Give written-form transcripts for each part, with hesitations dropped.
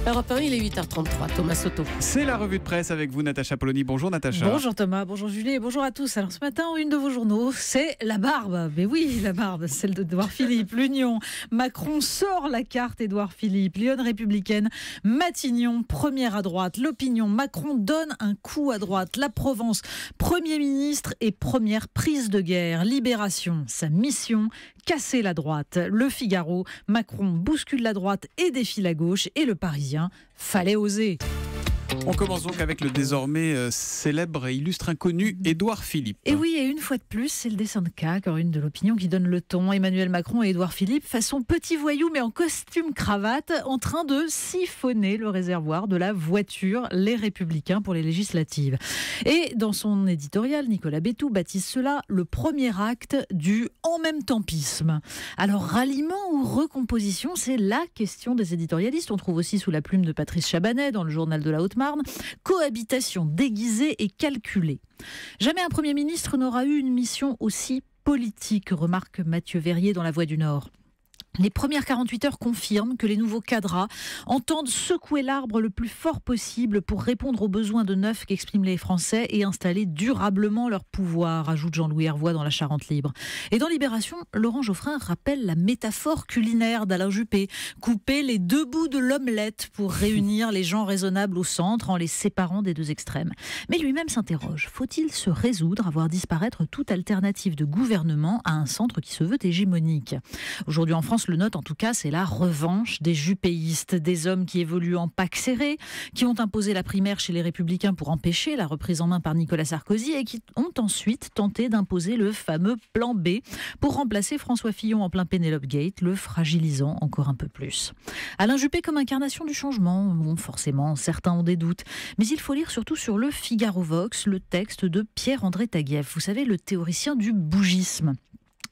Europe 1, il est 8h33. Thomas Soto. C'est la revue de presse avec vous, Natacha Polony. Bonjour Natacha. Bonjour Thomas, bonjour Julie et bonjour à tous. Alors ce matin, une de vos journaux, c'est la barbe. Mais oui, la barbe, celle d'Édouard Philippe. L'Union, Macron sort la carte Édouard Philippe. Lyon républicaine, Matignon, première à droite. L'Opinion, Macron donne un coup à droite. La Provence, Premier ministre et première prise de guerre. Libération, sa mission, casser la droite. Le Figaro, Macron bouscule la droite et défie la gauche. Et le Parisien, fallait oser. On commence donc avec le désormais célèbre et illustre inconnu Édouard Philippe. Et oui, et une fois de plus, c'est le dessin de cas, encore une de l'Opinion, qui donne le ton. Emmanuel Macron et Édouard Philippe, façon petit voyou, mais en costume cravate, en train de siphonner le réservoir de la voiture, les Républicains pour les législatives. Et dans son éditorial, Nicolas Bétou baptise cela le premier acte du en même tempisme. Alors, ralliement ou recomposition, c'est la question des éditorialistes. On trouve aussi sous la plume de Patrice Chabanet dans le journal de la Haute-Marne, cohabitation déguisée et calculée. Jamais un Premier ministre n'aura eu une mission aussi politique, remarque Mathieu Verrier dans La Voix du Nord. Les premières 48 heures confirment que les nouveaux cadras entendent secouer l'arbre le plus fort possible pour répondre aux besoins de neuf qu'expriment les Français et installer durablement leur pouvoir, ajoute Jean-Louis Hervois dans La Charente libre. Et dans Libération, Laurent Geoffrin rappelle la métaphore culinaire d'Alain Juppé, couper les deux bouts de l'omelette pour réunir les gens raisonnables au centre en les séparant des deux extrêmes. Mais lui-même s'interroge, faut-il se résoudre à voir disparaître toute alternative de gouvernement à un centre qui se veut hégémonique ? Aujourd'hui en France, le note en tout cas, c'est la revanche des juppéistes, des hommes qui évoluent en pack serré, qui ont imposé la primaire chez les Républicains pour empêcher la reprise en main par Nicolas Sarkozy et qui ont ensuite tenté d'imposer le fameux plan B pour remplacer François Fillon en plein Penelope Gate, le fragilisant encore un peu plus. Alain Juppé comme incarnation du changement, bon forcément, certains ont des doutes, mais il faut lire surtout sur le Figaro Vox le texte de Pierre-André Taguieff, vous savez, le théoricien du bougisme.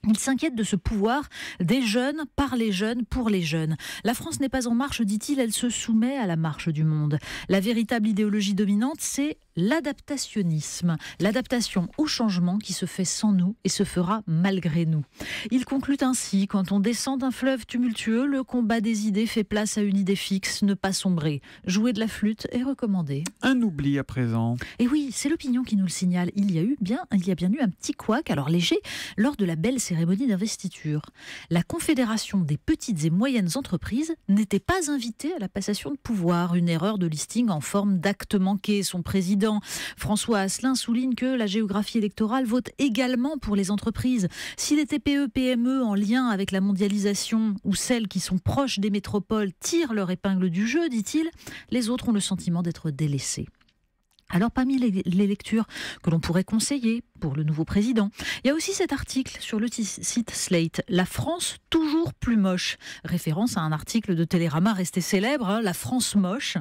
Il s'inquiète de ce pouvoir des jeunes, par les jeunes, pour les jeunes. La France n'est pas en marche, dit-il, elle se soumet à la marche du monde. La véritable idéologie dominante, c'est l'adaptationnisme. L'adaptation au changement qui se fait sans nous et se fera malgré nous. Il conclut ainsi, quand on descend d'un fleuve tumultueux, le combat des idées fait place à une idée fixe, ne pas sombrer. Jouer de la flûte est recommandé. Un oubli à présent. Et oui, c'est l'Opinion qui nous le signale. Il y a bien eu un petit couac, alors léger, lors de la belle cérémonie d'investiture. La Confédération des petites et moyennes entreprises n'était pas invitée à la passation de pouvoir. Une erreur de listing en forme d'acte manqué. Son président, François Asselin, souligne que la géographie électorale vote également pour les entreprises. Si les TPE-PME en lien avec la mondialisation ou celles qui sont proches des métropoles tirent leur épingle du jeu, dit-il, les autres ont le sentiment d'être délaissés. Alors parmi les lectures que l'on pourrait conseiller pour le nouveau président, il y a aussi cet article sur le site Slate, La France toujours plus moche, référence à un article de Télérama resté célèbre, La France moche,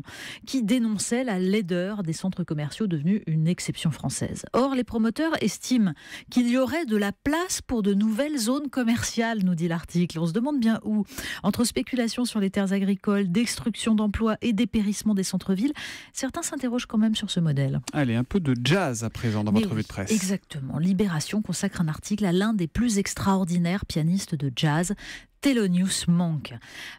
qui dénonçait la laideur des centres commerciaux devenus une exception française. Or, les promoteurs estiment qu'il y aurait de la place pour de nouvelles zones commerciales, nous dit l'article. On se demande bien où. Entre spéculation sur les terres agricoles, destruction d'emplois et dépérissement des centres-villes, certains s'interrogent quand même sur ce modèle. Allez, un peu de jazz à présent dans votre revue de presse. Exactement. Libération consacre un article à l'un des plus extraordinaires pianistes de jazz, Thelonious Monk.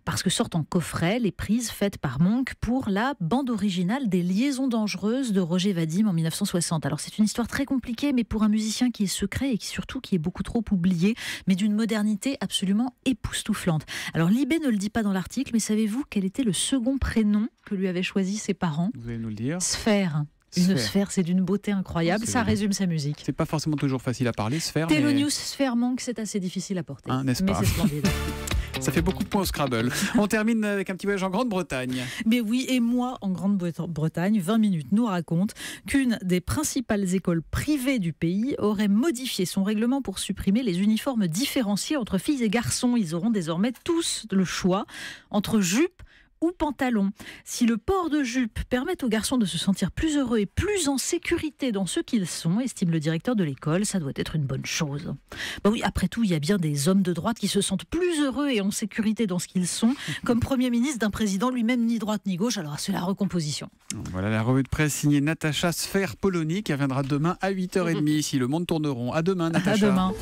Parce que sortent en coffret les prises faites par Monk pour la bande originale des Liaisons dangereuses de Roger Vadim en 1960. Alors c'est une histoire très compliquée, mais pour un musicien qui est secret et qui surtout qui est beaucoup trop oublié, mais d'une modernité absolument époustouflante. Alors Libé ne le dit pas dans l'article, mais savez-vous quel était le second prénom que lui avaient choisi ses parents ? Vous allez nous le dire. Sphère. Une sphère, c'est d'une beauté incroyable, ça résume sa musique. C'est pas forcément toujours facile à parler, sphère. Thelonious Sphère Monk, c'est assez difficile à porter. N'est-ce pas ? Mais c'est splendide. Ça fait beaucoup de points au Scrabble. On termine avec un petit voyage en Grande-Bretagne. Mais oui, et moi, en Grande-Bretagne, 20 minutes nous raconte qu'une des principales écoles privées du pays aurait modifié son règlement pour supprimer les uniformes différenciés entre filles et garçons. Ils auront désormais tous le choix entre jupe ou pantalon. Si le port de jupe permet aux garçons de se sentir plus heureux et plus en sécurité dans ce qu'ils sont, estime le directeur de l'école, ça doit être une bonne chose. Bah oui, après tout, il y a bien des hommes de droite qui se sentent plus heureux et en sécurité dans ce qu'ils sont, comme Premier ministre d'un président lui-même ni droite ni gauche, alors c'est la recomposition. Voilà la revue de presse signée Natacha Sphère Polony qui reviendra demain à 8h30 si le monde tourne rond. À demain Natacha. À demain.